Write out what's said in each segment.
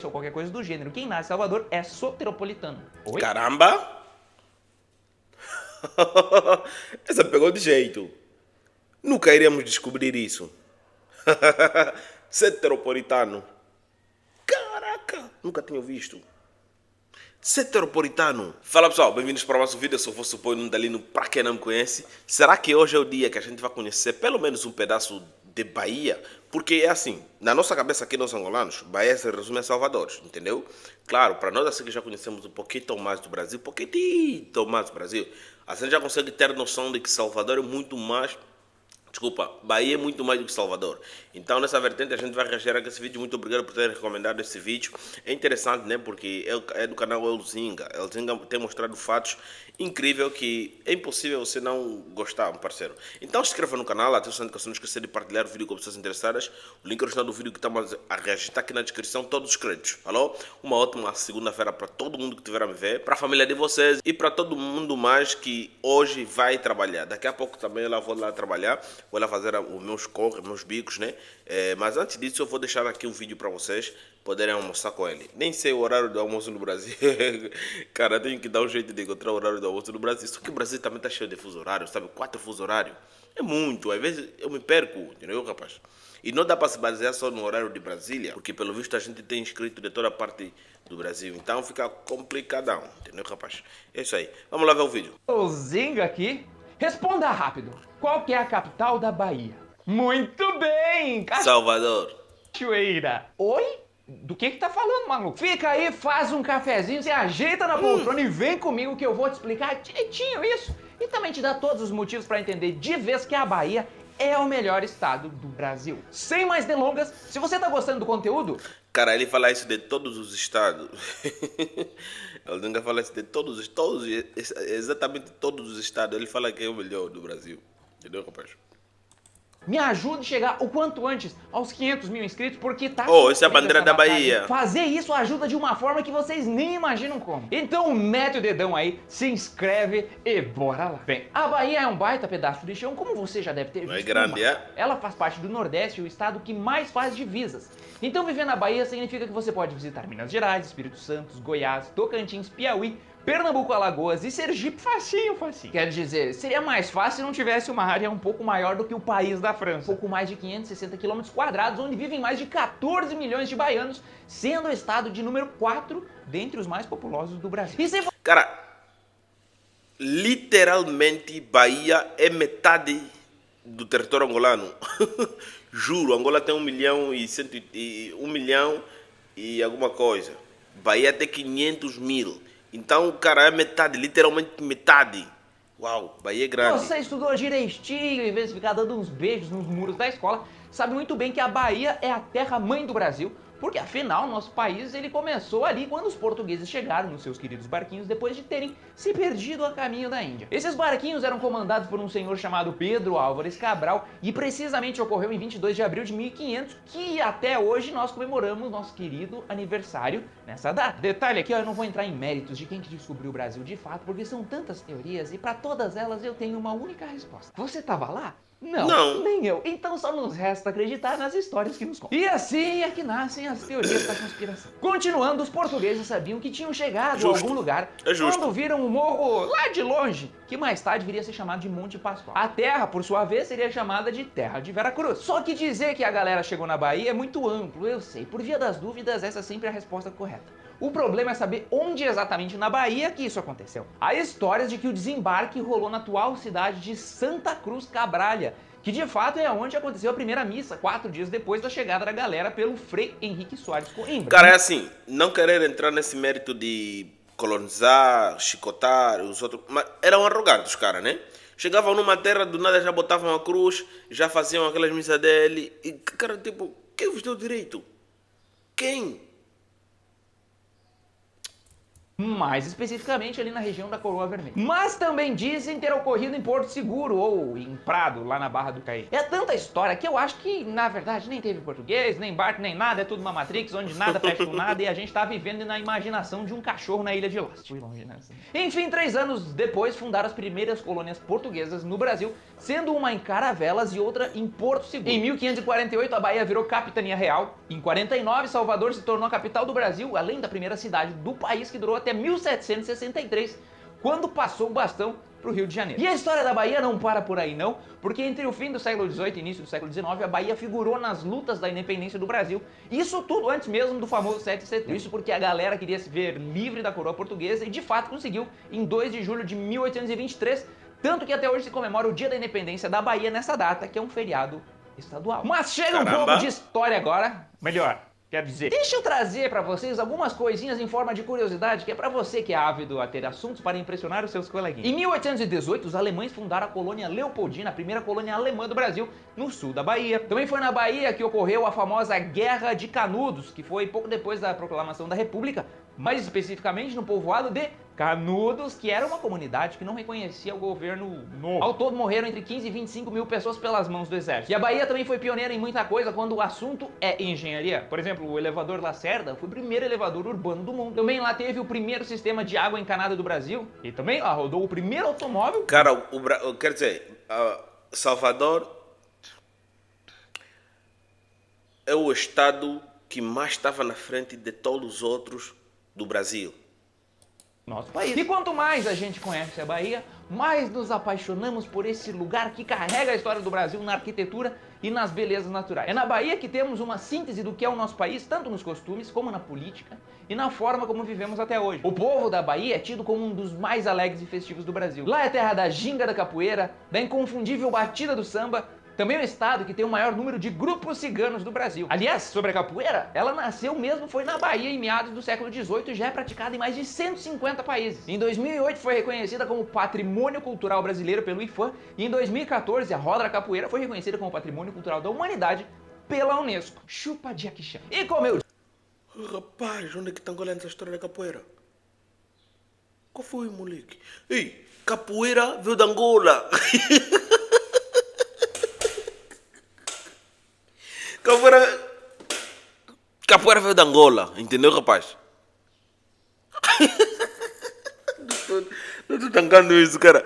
ou qualquer coisa do gênero. Quem nasce em Salvador é soteropolitano. Oi? Caramba! Essa pegou de jeito. Nunca iremos descobrir isso. Seteropolitano. Caraca, nunca tinha visto. Seteropolitano. Fala pessoal, bem-vindos para o nosso vídeo. Eu sou o vosso apoio Nundalino, para quem não me conhece. Será que hoje é o dia que a gente vai conhecer pelo menos um pedaço de Bahia? Porque é assim, na nossa cabeça aqui nós angolanos, Bahia se resume a Salvador, entendeu? Claro, para nós assim que já conhecemos um pouquinho mais do Brasil, pouquinho mais do Brasil, a gente já consegue ter noção de que Salvador é muito mais. Desculpa, Bahia é muito mais do que Salvador. Então, nessa vertente, a gente vai reagir a esse vídeo. Muito obrigado por ter recomendado esse vídeo. É interessante, né? Porque é do canal Elzinga. Elzinga tem mostrado fatos incríveis que é impossível você não gostar, meu parceiro. Então, se inscreva no canal, atenção a não esquecer de partilhar o vídeo com pessoas interessadas. O link original do vídeo que estamos a reagir está aqui na descrição, todos os créditos. Falou? Uma ótima segunda-feira para todo mundo que estiver a me ver, para a família de vocês e para todo mundo mais que hoje vai trabalhar. Daqui a pouco também eu vou lá trabalhar. Vou lá fazer os meus corres, meus bicos, né? Mas antes disso eu vou deixar aqui um vídeo para vocês poderem almoçar com ele. Nem sei o horário do almoço no Brasil. Cara, eu tenho que dar um jeito de encontrar o horário do almoço no Brasil. Só que o Brasil também tá cheio de fuso horário, sabe? 4 fuso horário. É muito. Às vezes eu me perco, entendeu, rapaz? E não dá para se basear só no horário de Brasília, porque pelo visto a gente tem inscrito de toda parte do Brasil. Então fica complicadão, entendeu, rapaz? É isso aí. Vamos lá ver o vídeo. Elzinga aqui. Responda rápido. Qual que é a capital da Bahia? Muito bem! Salvador. Cachoeira. Oi? Do que tá falando, maluco? Fica aí, faz um cafezinho, se ajeita na poltrona e vem comigo que eu vou te explicar direitinho isso. E também te dar todos os motivos para entender de vez que a Bahia é o melhor estado do Brasil. Sem mais delongas, se você tá gostando do conteúdo... Cara, ele fala isso de todos os estados. Ele nunca fala isso de todos, exatamente todos os estados. Ele fala que é o melhor do Brasil. Entendeu, rapaz? Me ajude a chegar o quanto antes aos 500 mil inscritos, porque tá... Oh, essa é a bandeira da Bahia. Fazer isso ajuda de uma forma que vocês nem imaginam como. Então mete o dedão aí, se inscreve e bora lá. Bem, a Bahia é um baita pedaço de chão, como você já deve ter visto. É grande, é? Ela faz parte do Nordeste, o estado que mais faz divisas. Então viver na Bahia significa que você pode visitar Minas Gerais, Espírito Santo, Goiás, Tocantins, Piauí, Pernambuco, Alagoas e Sergipe facinho. Quer dizer, seria mais fácil se não tivesse uma área um pouco maior do que o país da França. Um pouco mais de 560 km quadrados, onde vivem mais de 14 milhões de baianos, sendo o estado de número 4 dentre os mais populosos do Brasil. E se... Cara, literalmente Bahia é metade do território angolano. Juro, Angola tem 1 milhão e 1 milhão e alguma coisa. Bahia tem 500 mil. Então, cara, é metade, literalmente metade. Uau, Bahia é grande. Você estudou direitinho, em vez de ficar dando uns beijos nos muros da escola, sabe muito bem que a Bahia é a terra-mãe do Brasil, porque afinal nosso país ele começou ali quando os portugueses chegaram nos seus queridos barquinhos depois de terem se perdido a caminho da Índia. Esses barquinhos eram comandados por um senhor chamado Pedro Álvares Cabral e precisamente ocorreu em 22 de abril de 1500, que até hoje nós comemoramos nosso querido aniversário nessa data. Detalhe aqui, eu não vou entrar em méritos de quem que descobriu o Brasil de fato, porque são tantas teorias e para todas elas eu tenho uma única resposta. Você tava lá? Não, nem eu. Então só nos resta acreditar nas histórias que nos contam. E assim é que nascem as teorias da conspiração. Continuando, os portugueses sabiam que tinham chegado a algum lugar quando viram um morro lá de longe, que mais tarde viria a ser chamado de Monte Pascoal. A terra, por sua vez, seria chamada de Terra de Veracruz. Só que dizer que a galera chegou na Bahia é muito amplo, eu sei. Por via das dúvidas, essa é sempre a resposta correta. O problema é saber onde exatamente na Bahia que isso aconteceu. Há histórias de que o desembarque rolou na atual cidade de Santa Cruz Cabralha, que de fato é onde aconteceu a primeira missa, 4 dias depois da chegada da galera pelo Frei Henrique Soares Coimbra. Cara, é assim, não querer entrar nesse mérito de colonizar, chicotar os outros, mas eram arrogantes os caras, né? Chegavam numa terra, do nada já botavam a cruz, já faziam aquelas missas dele, e cara, tipo, quem vos deu direito? Quem? mais especificamente ali na região da Coroa Vermelha. Mas também dizem ter ocorrido em Porto Seguro ou em Prado, lá na Barra do Caí. É tanta história que eu acho que, na verdade, nem teve português, nem barco, nem nada, é tudo uma Matrix, onde nada fecha com nada e a gente tá vivendo na imaginação de um cachorro na ilha de Lost. Fui longe nessa. Enfim, 3 anos depois fundaram as primeiras colônias portuguesas no Brasil, sendo uma em Caravelas e outra em Porto Seguro. Em 1548 a Bahia virou capitania real. Em 49 Salvador se tornou a capital do Brasil, além da primeira cidade do país que durou até 1763, quando passou o bastão para o Rio de Janeiro. E a história da Bahia não para por aí não, porque entre o fim do século XVIII e início do século XIX, a Bahia figurou nas lutas da independência do Brasil. Isso tudo antes mesmo do famoso 7 de setembro. Isso porque a galera queria se ver livre da coroa portuguesa e de fato conseguiu em 2 de julho de 1823, tanto que até hoje se comemora o Dia da Independência da Bahia nessa data, que é um feriado estadual. Mas chega um pouco de história agora, melhor. Quero dizer, deixa eu trazer pra vocês algumas coisinhas em forma de curiosidade, que é pra você que é ávido a ter assuntos para impressionar os seus coleguinhas. Em 1818, os alemães fundaram a colônia Leopoldina, a primeira colônia alemã do Brasil, no sul da Bahia. Também foi na Bahia que ocorreu a famosa Guerra de Canudos, que foi pouco depois da proclamação da República, mais especificamente no povoado de Canudos, que era uma comunidade que não reconhecia o governo novo. Ao todo morreram entre 15 e 25 mil pessoas pelas mãos do exército. E a Bahia também foi pioneira em muita coisa quando o assunto é engenharia. Por exemplo, o elevador Lacerda foi o primeiro elevador urbano do mundo. Também lá teve o primeiro sistema de água encanada do Brasil. E também lá rodou o primeiro automóvel. Cara, quer dizer, Salvador é o estado que mais estava na frente de todos os outros do Brasil. Nosso país. E quanto mais a gente conhece a Bahia, mais nos apaixonamos por esse lugar que carrega a história do Brasil na arquitetura e nas belezas naturais. É na Bahia que temos uma síntese do que é o nosso país, tanto nos costumes como na política e na forma como vivemos até hoje. O povo da Bahia é tido como um dos mais alegres e festivos do Brasil. Lá é terra da ginga da capoeira, da inconfundível batida do samba. Também é o estado que tem o maior número de grupos ciganos do Brasil. Aliás, sobre a capoeira, ela nasceu mesmo foi na Bahia em meados do século XVIII e já é praticada em mais de 150 países. Em 2008 foi reconhecida como Patrimônio Cultural Brasileiro pelo IFAM e em 2014 a roda da capoeira foi reconhecida como Patrimônio Cultural da Humanidade pela Unesco. Chupa Jack Chan. E como eu... Rapaz, onde é que estão olhando essa história da capoeira? Qual foi, moleque? Ei, capoeira veio da Angola. Capoeira veio da Angola, entendeu, rapaz? Não estou tancando isso, cara.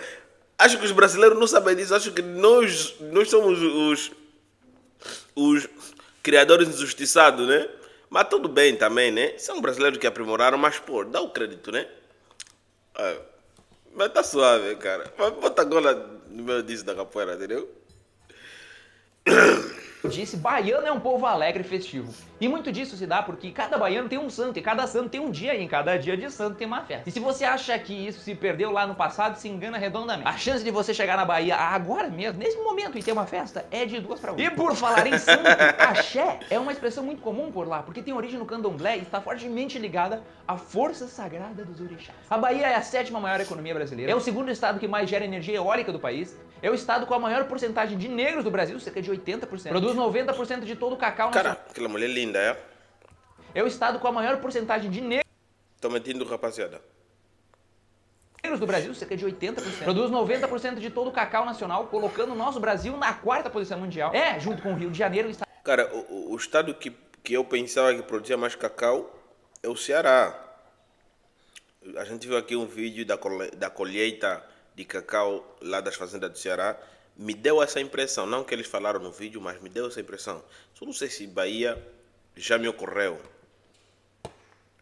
Acho que os brasileiros não sabem disso. Acho que nós somos os criadores injustiçados, né? Mas tudo bem também, né? São brasileiros que aprimoraram, mas, pô, dá o crédito, né? Mas tá suave, cara. Mas bota Angola no meu disco da capoeira, entendeu? Disse, baiano é um povo alegre e festivo. E muito disso se dá porque cada baiano tem um santo, e cada santo tem um dia, e em cada dia de santo tem uma festa. E se você acha que isso se perdeu lá no passado, se engana redondamente. A chance de você chegar na Bahia agora mesmo, nesse momento, e ter uma festa, é de 2 para 1. E por falar em santo, axé é uma expressão muito comum por lá, porque tem origem no candomblé e está fortemente ligada à força sagrada dos orixás. A Bahia é a 7ª maior economia brasileira, é o 2º estado que mais gera energia eólica do país, é o estado com a maior porcentagem de negros do Brasil, cerca de 80%. Produz 90% de todo o cacau nacional. Cara, aquela mulher linda, é? É o estado com a maior porcentagem de negros Tô mentindo, rapaziada. do Brasil, cerca de 80%. Produz 90% de todo o cacau nacional, colocando o nosso Brasil na 4ª posição mundial. É, junto com o Rio de Janeiro, o estado... Cara, o estado que eu pensava que produzia mais cacau é o Ceará. A gente viu aqui um vídeo da colheita de cacau lá das fazendas do Ceará. Me deu essa impressão, não que eles falaram no vídeo, mas me deu essa impressão. Só não sei se Bahia já me ocorreu.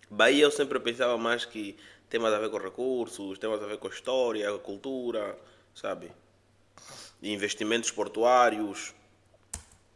Bahia eu sempre pensava mais que tem mais a ver com recursos, tem mais a ver com história, cultura, sabe? E investimentos portuários.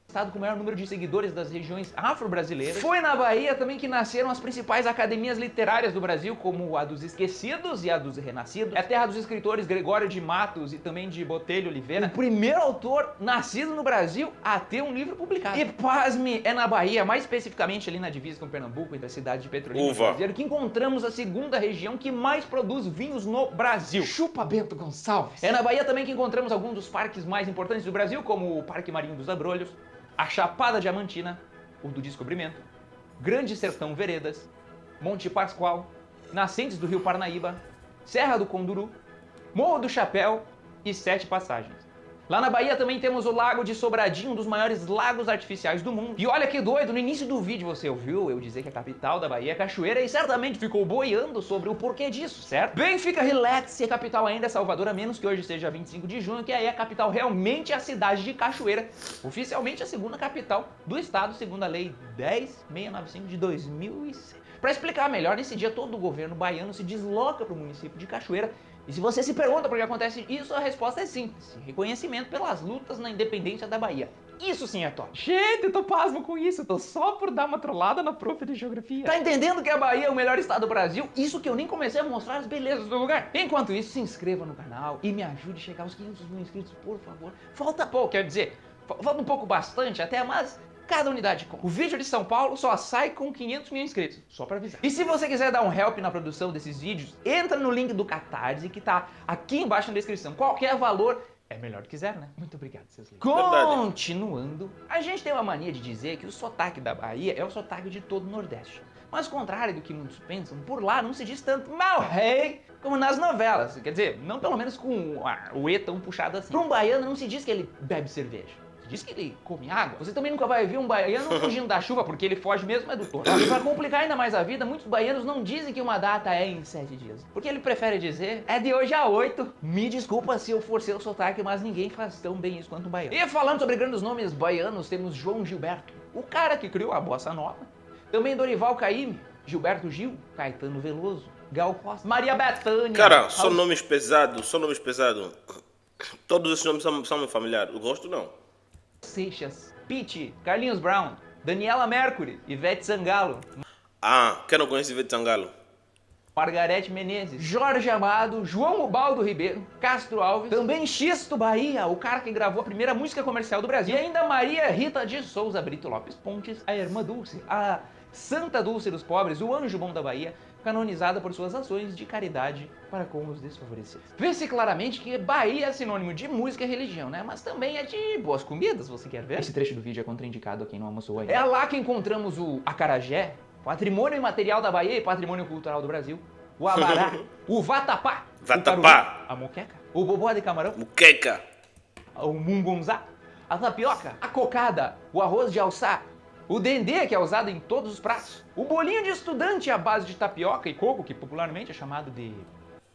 Estado com o maior número de seguidores das regiões afro-brasileiras. Foi na Bahia também que nasceram as principais academias literárias do Brasil, como a dos Esquecidos e a dos Renascidos. É a terra dos escritores Gregório de Matos e também de Botelho Oliveira. O primeiro autor nascido no Brasil a ter um livro publicado. E pasme, é na Bahia, mais especificamente ali na divisa com Pernambuco, entre a cidade de Petrolina e Cruzeiro, que encontramos a 2ª região que mais produz vinhos no Brasil. Chupa Bento Gonçalves. É na Bahia também que encontramos alguns dos parques mais importantes do Brasil, como o Parque Marinho dos Abrolhos, a Chapada Diamantina, o do Descobrimento, Grande Sertão Veredas, Monte Pascoal, nascentes do rio Parnaíba, Serra do Conduru, Morro do Chapéu e 7 passagens. Lá na Bahia também temos o Lago de Sobradinho, um dos maiores lagos artificiais do mundo. E olha que doido, no início do vídeo você ouviu eu dizer que a capital da Bahia é Cachoeira e certamente ficou boiando sobre o porquê disso, certo? Bem, fica relax se a capital ainda é Salvador, a menos que hoje seja 25 de junho, que aí a capital realmente é a cidade de Cachoeira, oficialmente a segunda capital do estado, segundo a lei 10.695 de 2006. Para explicar melhor, nesse dia todo o governo baiano se desloca para o município de Cachoeira. E se você se pergunta por que acontece isso, a resposta é simples. Reconhecimento pelas lutas na independência da Bahia. Isso sim é top. Gente, eu tô pasmo com isso. Eu tô só por dar uma trollada na prof de geografia. Tá entendendo que a Bahia é o melhor estado do Brasil? Isso que eu nem comecei a mostrar as belezas do lugar. Enquanto isso, se inscreva no canal e me ajude a chegar aos 500 mil inscritos, por favor. Falta pouco, quer dizer, falta um pouco bastante até, mas... cada unidade conta. O vídeo de São Paulo só sai com 500 mil inscritos, só pra avisar. E se você quiser dar um help na produção desses vídeos, entra no link do Catarse que tá aqui embaixo na descrição. Qualquer valor é melhor do que zero, né? Muito obrigado, seus lindos. Continuando, a gente tem uma mania de dizer que o sotaque da Bahia é o sotaque de todo o Nordeste. Mas, ao contrário do que muitos pensam, por lá não se diz tanto mal rei como nas novelas. Quer dizer, não pelo menos com o E tão puxado assim. Para um baiano não se diz que ele bebe cerveja. Diz que ele come água. Você também nunca vai ver um baiano fugindo da chuva, porque ele foge mesmo é do touro. E pra complicar ainda mais a vida, muitos baianos não dizem que uma data é em 7 dias. Porque ele prefere dizer, é de hoje a 8. Me desculpa se eu forcei o sotaque, mas ninguém faz tão bem isso quanto um baiano. E falando sobre grandes nomes baianos, temos João Gilberto, o cara que criou a bossa nova. Também Dorival Caymmi, Gilberto Gil, Caetano Veloso, Gal Costa, Maria Bethânia. Cara, são nomes pesados, são nomes pesados. Todos esses nomes são familiares. O gosto não. Seixas, Pitty, Carlinhos Brown, Daniela Mercury, Ivete Sangalo. Quem não conhece Ivete Sangalo? Margarete Menezes, Jorge Amado, João Ubaldo Ribeiro, Castro Alves, também Xisto Bahia, o cara que gravou a primeira música comercial do Brasil, e ainda Maria Rita de Souza Brito Lopes Pontes, a irmã Dulce, a Santa Dulce dos Pobres, o anjo bom da Bahia, canonizada por suas ações de caridade para com os desfavorecidos. Vê-se claramente que Bahia é sinônimo de música e religião, né? Mas também é de boas comidas, você quer ver? Esse trecho do vídeo é contraindicado a quem não almoçou ainda. É lá que encontramos o acarajé, patrimônio imaterial da Bahia e patrimônio cultural do Brasil, o abará, o vatapá, o caruru, a moqueca, o bobó de camarão, Muqueca, o mungunzá, a tapioca, a cocada, o arroz de alçá, o dendê, que é usado em todos os pratos, o bolinho de estudante à base de tapioca e coco, que popularmente é chamado de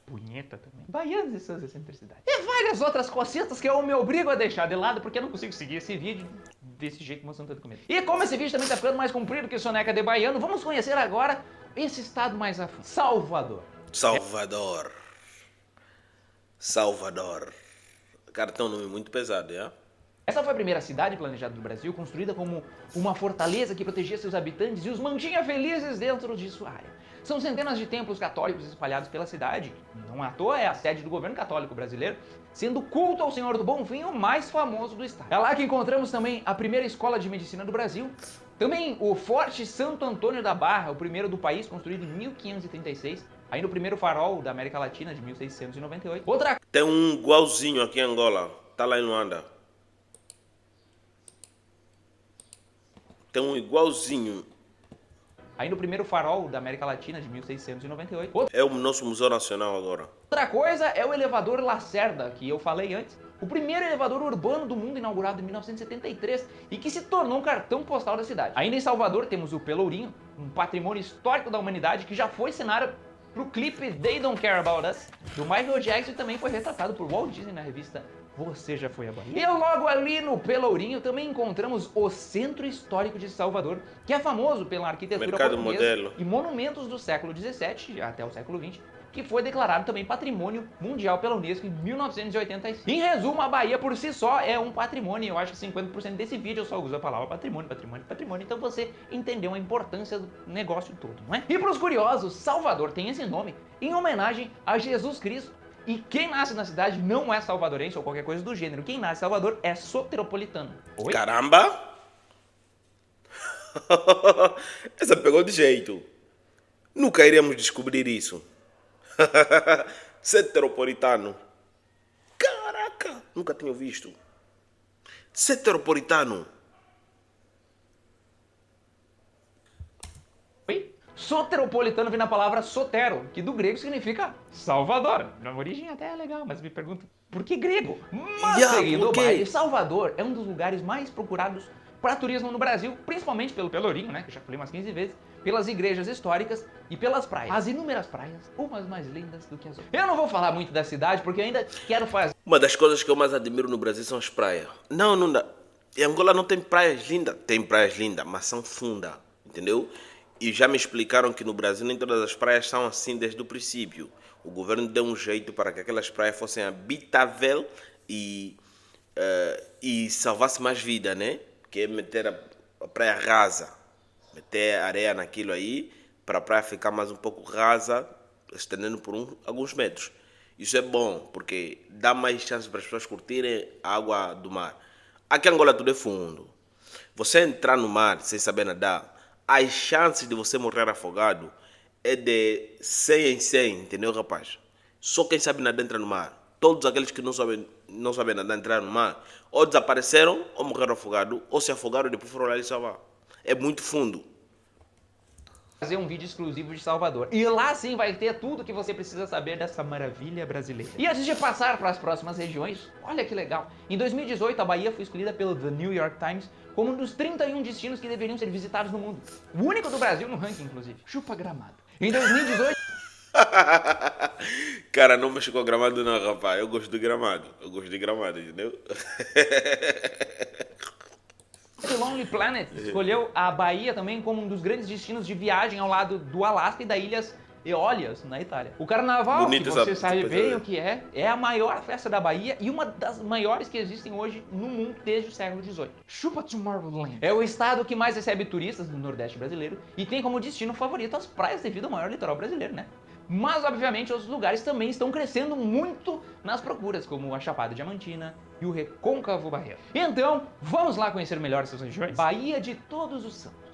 punheta também. Baianos e suas excentricidades. E várias outras cositas que eu me obrigo a deixar de lado porque eu não consigo seguir esse vídeo desse jeito mostrando tanto comida. E como esse vídeo também tá ficando mais comprido que soneca de baiano, vamos conhecer agora esse estado mais a fundo. Salvador. Salvador. Salvador. Cara, tem um nome muito pesado, é? Essa foi a primeira cidade planejada do Brasil, construída como uma fortaleza que protegia seus habitantes e os mantinha felizes dentro de sua área. São centenas de templos católicos espalhados pela cidade, não à toa é a sede do governo católico brasileiro, sendo culto ao Senhor do Bonfim o mais famoso do estado. É lá que encontramos também a primeira escola de medicina do Brasil, também o Forte Santo Antônio da Barra, o primeiro do país, construído em 1536, ainda o primeiro farol da América Latina, de 1698. Tem um igualzinho aqui em Angola, tá lá em Luanda. Tem um igualzinho. Ainda o primeiro farol da América Latina, de 1698. É o nosso Museu Nacional agora. Outra coisa é o elevador Lacerda, que eu falei antes. O primeiro elevador urbano do mundo, inaugurado em 1973 e que se tornou um cartão postal da cidade. Ainda em Salvador temos o Pelourinho, um patrimônio histórico da humanidade que já foi cenário pro clipe They Don't Care About Us, do Michael Jackson, e também foi retratado por Walt Disney na revista Você Já Foi à Bahia? E logo ali no Pelourinho também encontramos o Centro Histórico de Salvador, que é famoso pela arquitetura Mercado portuguesa Modelo e monumentos do século XVII até o século XX, que foi declarado também Patrimônio Mundial pela Unesco em 1985. Em resumo, a Bahia por si só é um patrimônio, eu acho que 50% desse vídeo eu só uso a palavra patrimônio, patrimônio, patrimônio, então você entendeu a importância do negócio todo, não é? E para os curiosos, Salvador tem esse nome em homenagem a Jesus Cristo. E quem nasce na cidade não é salvadorense ou qualquer coisa do gênero. Quem nasce em Salvador é soteropolitano. Oi? Caramba! Essa pegou de jeito. Nunca iremos descobrir isso. Soteropolitano. Caraca! Nunca tinha visto. Soteropolitano. Oi? Soteropolitano vem da palavra sotero, que do grego significa Salvador. Na origem até é legal, mas me pergunto, por que grego? Mas seguindo o baile, Salvador é um dos lugares mais procurados para turismo no Brasil, principalmente pelo Pelourinho, né, que eu já falei umas 15 vezes, pelas igrejas históricas e pelas praias. As inúmeras praias, umas mais lindas do que as outras. Eu não vou falar muito da cidade, porque eu ainda quero fazer... Uma das coisas que eu mais admiro no Brasil são as praias. Não dá. Em Angola não tem praias lindas. Tem praias lindas, mas são fundas, entendeu? E já me explicaram que no Brasil nem todas as praias são assim desde o princípio. O governo deu um jeito para que aquelas praias fossem habitáveis e salvasse mais vida, né? Que é meter a praia rasa, meter areia naquilo aí, para a praia ficar mais um pouco rasa, estendendo por alguns metros. Isso é bom, porque dá mais chance para as pessoas curtirem a água do mar. Aqui em Angola tudo é fundo. Você entrar no mar sem saber nadar, as chances de você morrer afogado é de 100 em 100, entendeu, rapaz? Só quem sabe nadar entra no mar. Todos aqueles que não sabem nadar entraram no mar, ou desapareceram, ou morreram afogados, ou se afogaram e depois foram lá e salvar. É muito fundo. Fazer um vídeo exclusivo de Salvador. E lá sim vai ter tudo que você precisa saber dessa maravilha brasileira. E antes de passar para as próximas regiões, olha que legal. Em 2018, a Bahia foi escolhida pelo The New York Times como um dos 31 destinos que deveriam ser visitados no mundo. O único do Brasil no ranking, inclusive. Chupa Gramado. Em 2018... Cara, não mexe com Gramado não, rapaz. Eu gosto de Gramado. Entendeu? The Lonely Planet escolheu a Bahia também como um dos grandes destinos de viagem ao lado do Alasca e das Ilhas Eólias, na Itália. O Carnaval, Bonito, que você sabe bem o que é a maior festa da Bahia e uma das maiores que existem hoje no mundo desde o século XVIII. Chupa Tomorrowland. É o estado que mais recebe turistas no Nordeste brasileiro e tem como destino favorito as praias devido ao maior litoral brasileiro, né? Mas, obviamente, outros lugares também estão crescendo muito nas procuras, como a Chapada Diamantina e o Recôncavo Barreiro. Então, vamos lá conhecer melhor essas regiões? Bahia de Todos os Santos.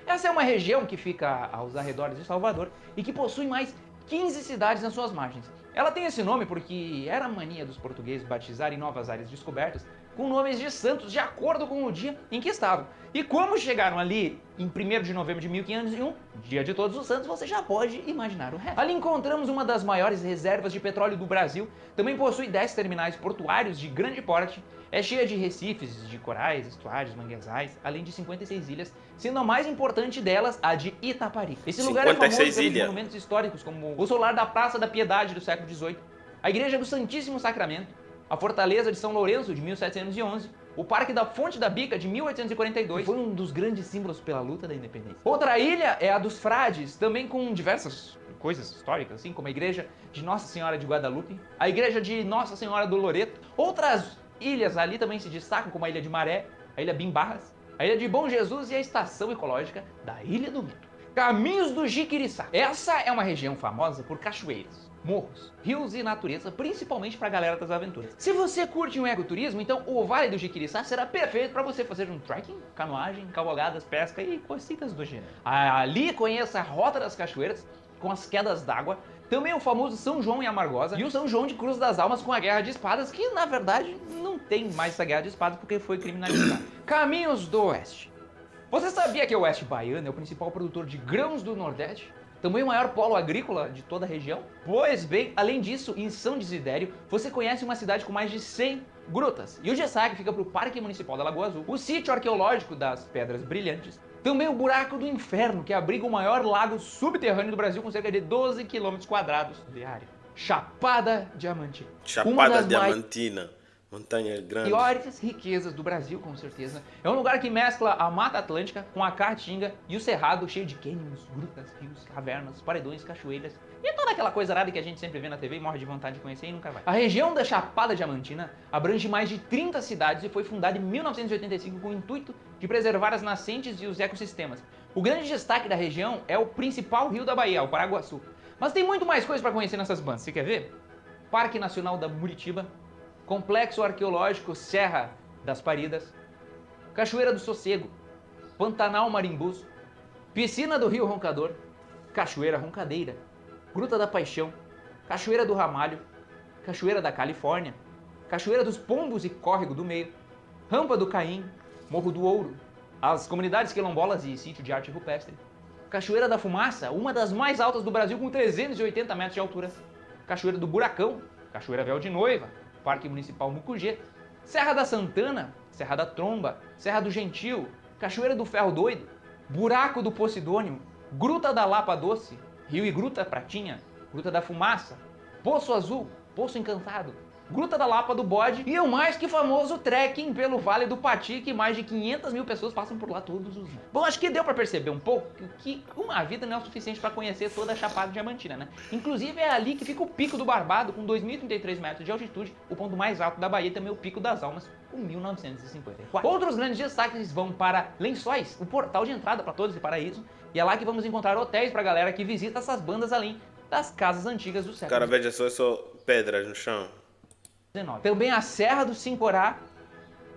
Essa é uma região que fica aos arredores de Salvador e que possui mais 15 cidades nas suas margens. Ela tem esse nome porque era a mania dos portugueses batizarem novas áreas descobertas com nomes de santos de acordo com o dia em que estavam. E como chegaram ali em 1º de novembro de 1501, dia de Todos os Santos, você já pode imaginar o resto. Ali encontramos uma das maiores reservas de petróleo do Brasil, também possui 10 terminais portuários de grande porte, é cheia de recifes, de corais, estuários, manguezais, além de 56 ilhas, sendo a mais importante delas a de Itapari. Esse lugar é famoso pelos monumentos históricos, como o solar da Praça da Piedade do século XVIII, a Igreja do Santíssimo Sacramento, a Fortaleza de São Lourenço, de 1711, o Parque da Fonte da Bica, de 1842, que foi um dos grandes símbolos pela luta da independência. Outra ilha é a dos Frades, também com diversas coisas históricas, assim como a Igreja de Nossa Senhora de Guadalupe, a Igreja de Nossa Senhora do Loreto. Outras ilhas ali também se destacam, como a Ilha de Maré, a Ilha Bimbarras, a Ilha de Bom Jesus e a Estação Ecológica da Ilha do Medo. Caminhos do Jiquiriçá. Essa é uma região famosa por cachoeiras, morros, rios e natureza, principalmente para a galera das aventuras. Se você curte um ecoturismo, então o Vale do Jiquiriçá será perfeito para você fazer um trekking, canoagem, cavalgadas, pesca e cositas do gênero. Ali conheça a Rota das Cachoeiras, com as quedas d'água, também o famoso São João em Amargosa e o São João de Cruz das Almas com a Guerra de Espadas, que na verdade não tem mais essa Guerra de Espadas porque foi criminalizada. Caminhos do Oeste. Você sabia que o Oeste Baiano é o principal produtor de grãos do Nordeste? Também o maior polo agrícola de toda a região? Pois bem, além disso, em São Desidério, você conhece uma cidade com mais de 100 grutas. E o Gessá, que fica para o Parque Municipal da Lagoa Azul, o sítio arqueológico das Pedras Brilhantes, também o Buraco do Inferno, que abriga o maior lago subterrâneo do Brasil com cerca de 12 km² de área. Chapada Diamantina. Chapada Diamantina. Montanha grande. Maiores riquezas do Brasil, com certeza. É um lugar que mescla a Mata Atlântica com a Caatinga e o Cerrado, cheio de cânions, grutas, rios, cavernas, paredões, cachoeiras e toda aquela coisa arada que a gente sempre vê na TV e morre de vontade de conhecer e nunca vai. A região da Chapada Diamantina abrange mais de 30 cidades e foi fundada em 1985 com o intuito de preservar as nascentes e os ecossistemas. O grande destaque da região é o principal rio da Bahia, o Paraguaçu. Mas tem muito mais coisa para conhecer nessas bandas. Você quer ver? Parque Nacional da Muritiba, Complexo Arqueológico Serra das Paridas, Cachoeira do Sossego, Pantanal Marimbus, Piscina do Rio Roncador, Cachoeira Roncadeira, Gruta da Paixão, Cachoeira do Ramalho, Cachoeira da Califórnia, Cachoeira dos Pombos e Córrego do Meio, Rampa do Caim, Morro do Ouro, as comunidades quilombolas e sítio de arte rupestre, Cachoeira da Fumaça, uma das mais altas do Brasil com 380 metros de altura. Cachoeira do Buracão, Cachoeira Véu de Noiva, Parque Municipal Mucugê, Serra da Santana, Serra da Tromba, Serra do Gentil, Cachoeira do Ferro Doido, Buraco do Posidônio, Gruta da Lapa Doce, Rio e Gruta Pratinha, Gruta da Fumaça, Poço Azul, Poço Encantado, Gruta da Lapa do Bode e o mais que famoso trekking pelo Vale do Pati, que mais de 500 mil pessoas passam por lá todos os dias. Bom, acho que deu pra perceber um pouco que uma vida não é o suficiente pra conhecer toda a Chapada Diamantina, né? Inclusive é ali que fica o Pico do Barbado, com 2.033 metros de altitude, o ponto mais alto da Bahia, também o Pico das Almas, com 1954. Outros grandes destaques vão para Lençóis, o portal de entrada para todo esse paraíso, e é lá que vamos encontrar hotéis pra galera que visita essas bandas além das casas antigas do século. Cara, veja só, é só pedras no chão. Também a Serra do Sincorá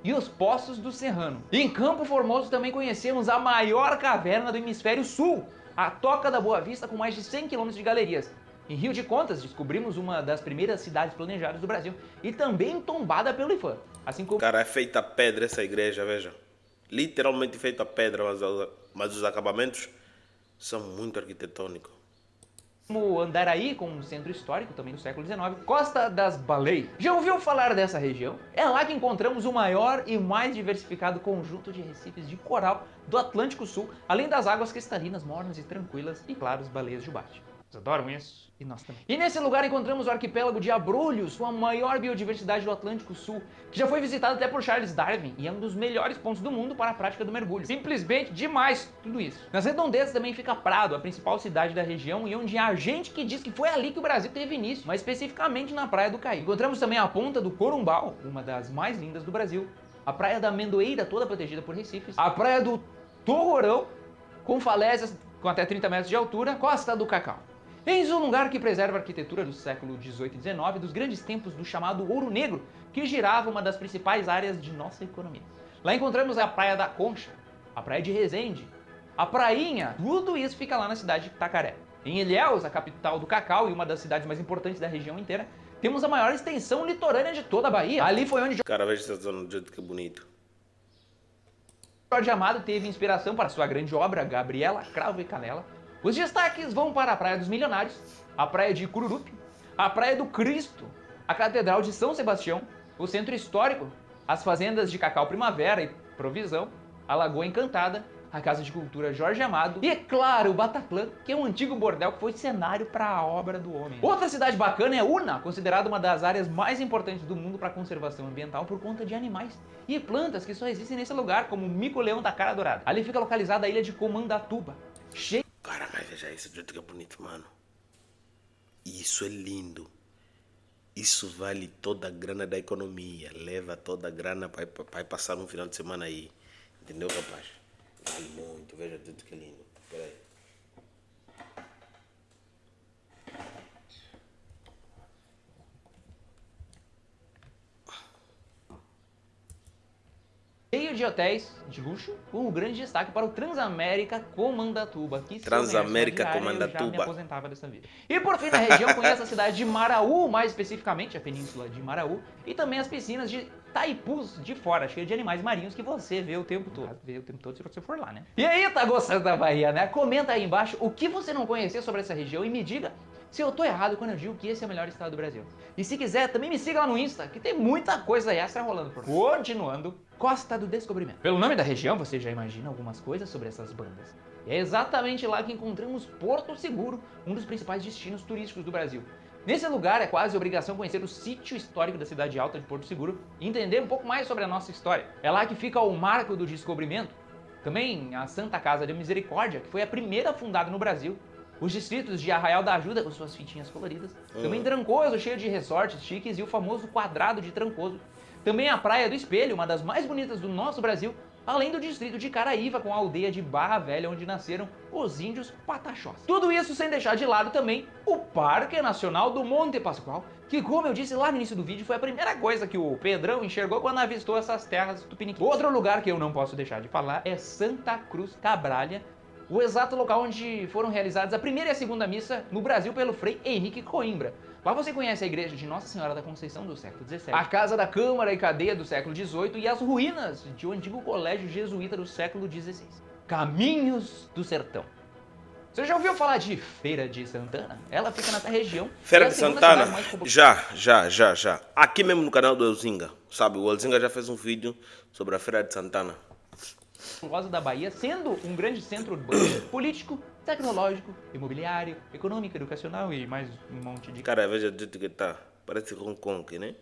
e os Poços do Serrano. Em Campo Formoso também conhecemos a maior caverna do hemisfério sul, a Toca da Boa Vista, com mais de 100 km de galerias. Em Rio de Contas descobrimos uma das primeiras cidades planejadas do Brasil e também tombada pelo IFAM. Assim como... Cara, é feita a pedra essa igreja, veja. Literalmente feita a pedra, mas os acabamentos são muito arquitetônicos. Como Andaraí, com um centro histórico também do século XIX, Costa das Baleias. Já ouviu falar dessa região? É lá que encontramos o maior e mais diversificado conjunto de recifes de coral do Atlântico Sul, além das águas cristalinas, mornas e tranquilas e, claro, as baleias de Jubarte. Eles adoram isso e nós também. E nesse lugar encontramos o arquipélago de Abrolhos, com a maior biodiversidade do Atlântico Sul, que já foi visitado até por Charles Darwin e é um dos melhores pontos do mundo para a prática do mergulho. Simplesmente demais tudo isso. Nas redondezas também fica Prado, a principal cidade da região e onde há gente que diz que foi ali que o Brasil teve início, mas especificamente na Praia do Caí. Encontramos também a Ponta do Corumbau, uma das mais lindas do Brasil, a Praia da Amendoeira, toda protegida por recifes, a Praia do Torrorão, com falésias com até 30 metros de altura, Costa do Cacau. Eis um lugar que preserva a arquitetura do século XVIII e XIX, dos grandes tempos do chamado Ouro Negro, que girava uma das principais áreas de nossa economia. Lá encontramos a Praia da Concha, a Praia de Resende, a Prainha, tudo isso fica lá na cidade de Tacaré. Em Ilhéus, a capital do cacau e uma das cidades mais importantes da região inteira, temos a maior extensão litorânea de toda a Bahia. Ali foi onde Cara, veja essa zona do jeito que é bonito. Jorge Amado teve inspiração para sua grande obra, Gabriela, Cravo e Canela. Os destaques vão para a Praia dos Milionários, a Praia de Cururupi, a Praia do Cristo, a Catedral de São Sebastião, o Centro Histórico, as Fazendas de Cacau Primavera e Provisão, a Lagoa Encantada, a Casa de Cultura Jorge Amado e, é claro, o Bataclan, que é um antigo bordel que foi cenário para a obra do homem. Outra cidade bacana é Una, considerada uma das áreas mais importantes do mundo para a conservação ambiental por conta de animais e plantas que só existem nesse lugar, como o mico-leão da cara dourada. Ali fica localizada a ilha de Comandatuba, cheia... Cara, mas veja isso, do jeito que é bonito, mano. Isso é lindo. Isso vale toda a grana da economia. Leva toda a grana para passar um final de semana aí. Entendeu, rapaz? Vale muito. Veja do jeito que é lindo. Espera aí. Cheio de hotéis de luxo, com um grande destaque para o Transamérica Comandatuba. Que Transamérica diária, Comandatuba. eu já me aposentava dessa vida. E por fim, na região, conhece a cidade de Maraú, mais especificamente a península de Maraú, e também as piscinas de Taipus de fora, cheio de animais marinhos que você vê o tempo todo. Vê o tempo todo se você for lá, né? E aí, tá gostando da Bahia, né? Comenta aí embaixo o que você não conhecia sobre essa região e me diga se eu tô errado quando eu digo que esse é o melhor estado do Brasil. E se quiser, também me siga lá no Insta, que tem muita coisa extra rolando por lá. Continuando, Costa do Descobrimento. Pelo nome da região, você já imagina algumas coisas sobre essas bandas. E é exatamente lá que encontramos Porto Seguro, um dos principais destinos turísticos do Brasil. Nesse lugar é quase obrigação conhecer o sítio histórico da cidade alta de Porto Seguro e entender um pouco mais sobre a nossa história. É lá que fica o Marco do Descobrimento, também a Santa Casa de Misericórdia, que foi a primeira fundada no Brasil, os distritos de Arraial da Ajuda com suas fitinhas coloridas, também Trancoso, cheio de resorts chiques e o famoso Quadrado de Trancoso, também a Praia do Espelho, uma das mais bonitas do nosso Brasil, além do distrito de Caraíva, com a aldeia de Barra Velha, onde nasceram os índios Pataxós. Tudo isso sem deixar de lado também o Parque Nacional do Monte Pascoal, que, como eu disse lá no início do vídeo, foi a primeira coisa que o Pedrão enxergou quando avistou essas terras tupiniquins. Outro lugar que eu não posso deixar de falar é Santa Cruz Cabralha, o exato local onde foram realizadas a primeira e a segunda missa no Brasil pelo Frei Henrique Coimbra. Lá você conhece a igreja de Nossa Senhora da Conceição do século XVII, a Casa da Câmara e Cadeia do século XVIII e as ruínas de um antigo colégio jesuíta do século XVI. Caminhos do Sertão. Você já ouviu falar de Feira de Santana? Ela fica nessa região. Feira e é a de segunda Santana? cidade mais populosa. Já. Aqui mesmo no canal do Elzinga, sabe? O Elzinga já fez um vídeo sobre a Feira de Santana. Da Bahia, sendo um grande centro urbano, político, tecnológico, imobiliário, econômico, educacional e mais um monte de Cara, veja do jeito que tá. Parece Hong Kong, né?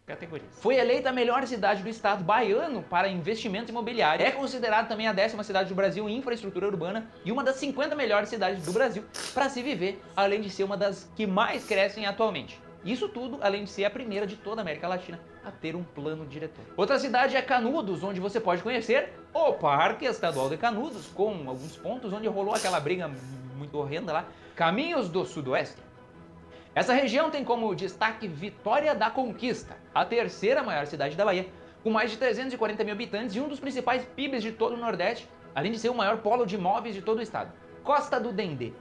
categorias. Foi eleita a melhor cidade do estado baiano para investimento imobiliário. É considerada também a 10ª cidade do Brasil em infraestrutura urbana e uma das 50 melhores cidades do Brasil para se viver, além de ser uma das que mais crescem atualmente. Isso tudo, além de ser a primeira de toda a América Latina a ter um plano diretor. Outra cidade é Canudos, onde você pode conhecer o Parque Estadual de Canudos, com alguns pontos onde rolou aquela briga muito horrenda lá. Caminhos do Sudoeste. Essa região tem como destaque Vitória da Conquista, a 3ª maior cidade da Bahia, com mais de 340 mil habitantes e um dos principais PIBs de todo o Nordeste, além de ser o maior polo de imóveis de todo o estado. Costa do Dendê.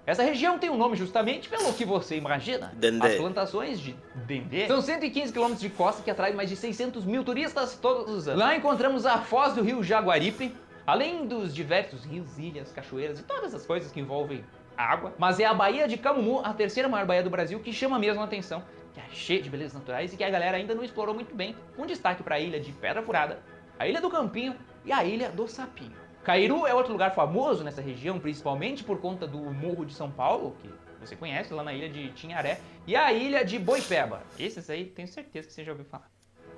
Essa região tem um nome justamente pelo que você imagina. Dendê. As plantações de dendê. São 115 quilômetros de costa que atraem mais de 600 mil turistas todos os anos. Lá encontramos a foz do rio Jaguaripe, além dos diversos rios, ilhas, cachoeiras e todas as coisas que envolvem água. Mas é a Baía de Camumu, a 3ª maior baía do Brasil, que chama mesmo a atenção, que é cheia de belezas naturais e que a galera ainda não explorou muito bem, com destaque para a ilha de Pedra Furada, a ilha do Campinho e a ilha do Sapinho. Cairu é outro lugar famoso nessa região, principalmente por conta do Morro de São Paulo, que você conhece, lá na ilha de Tinharé, e a ilha de Boipeba. Esses aí tenho certeza que você já ouviu falar.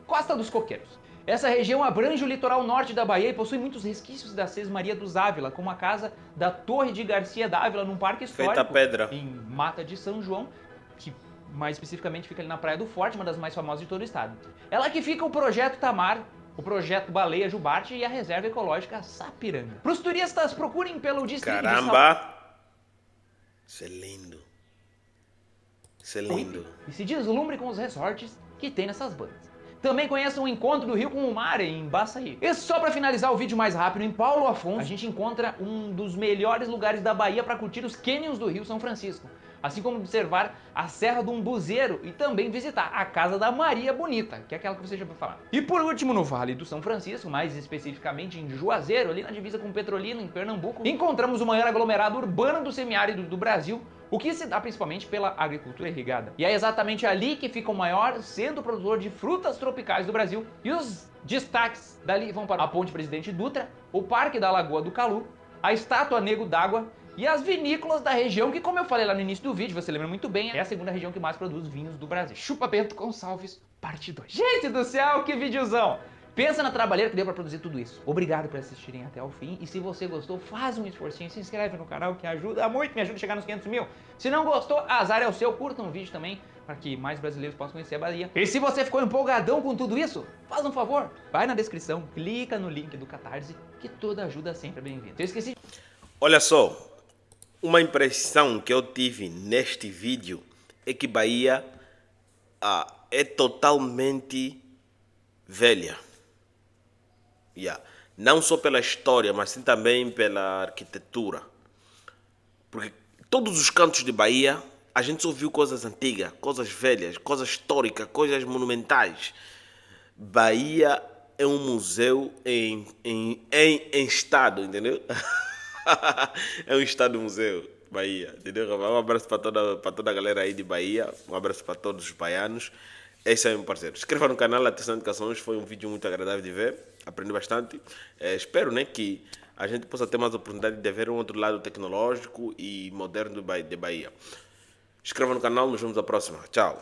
Costa dos Coqueiros. Essa região abrange o litoral norte da Bahia e possui muitos resquícios da Sesmaria dos Ávila, como a casa da Torre de Garcia d'Ávila, num parque histórico Feita pedra. em Mata de São João, que mais especificamente fica ali na Praia do Forte, uma das mais famosas de todo o estado. É lá que fica o Projeto Tamar, o Projeto Baleia Jubarte e a Reserva Ecológica Sapiranga. Para os turistas, procurem pelo distrito de Caramba! Isso é lindo. Isso é lindo. e se deslumbre com os resorts que tem nessas bandas. Também conheçam o encontro do rio com o mar em Baçaí. E só para finalizar o vídeo mais rápido, em Paulo Afonso, a gente encontra um dos melhores lugares da Bahia para curtir os cânions do Rio São Francisco, assim como observar a Serra do Umbuzeiro e também visitar a Casa da Maria Bonita, que é aquela que você já ouviu falar. E por último, no Vale do São Francisco, mais especificamente em Juazeiro, ali na divisa com Petrolina, em Pernambuco, encontramos o maior aglomerado urbano do semiárido do Brasil, o que se dá principalmente pela agricultura irrigada. E é exatamente ali que fica o maior centro produtor de frutas tropicais do Brasil. E os destaques dali vão para a Ponte Presidente Dutra, o Parque da Lagoa do Calu, a Estátua Nego d'Água e as vinícolas da região, que como eu falei lá no início do vídeo, você lembra muito bem, é a 2ª região que mais produz vinhos do Brasil. Chupa Bento Gonçalves, parte 2. Gente do céu, que videozão! Pensa na trabalheira que deu pra produzir tudo isso. Obrigado por assistirem até o fim. E se você gostou, faz um esforcinho, se inscreve no canal que ajuda muito, me ajuda a chegar nos 500 mil. Se não gostou, azar é o seu, curta um vídeo também, para que mais brasileiros possam conhecer a Bahia. E se você ficou empolgadão com tudo isso, faz um favor, vai na descrição, clica no link do Catarse, que toda ajuda sempre é bem-vinda. Eu esqueci. Olha só, uma impressão que eu tive neste vídeo é que Bahia é totalmente velha. Não só pela história, mas sim também pela arquitetura. Porque todos os cantos de Bahia, a gente só viu coisas antigas, coisas velhas, coisas históricas, coisas monumentais. Bahia é um museu em estado, entendeu? É um estado-museu, Bahia, entendeu? Um abraço para toda a galera aí de Bahia, um abraço para todos os baianos. Esse é meu parceiro. Se inscreva no canal Atenção Educações, foi um vídeo muito agradável de ver, aprendi bastante. Espero, né, que a gente possa ter mais oportunidade de ver um outro lado tecnológico e moderno de Bahia. Inscreva no canal, nos vemos na próxima. Tchau.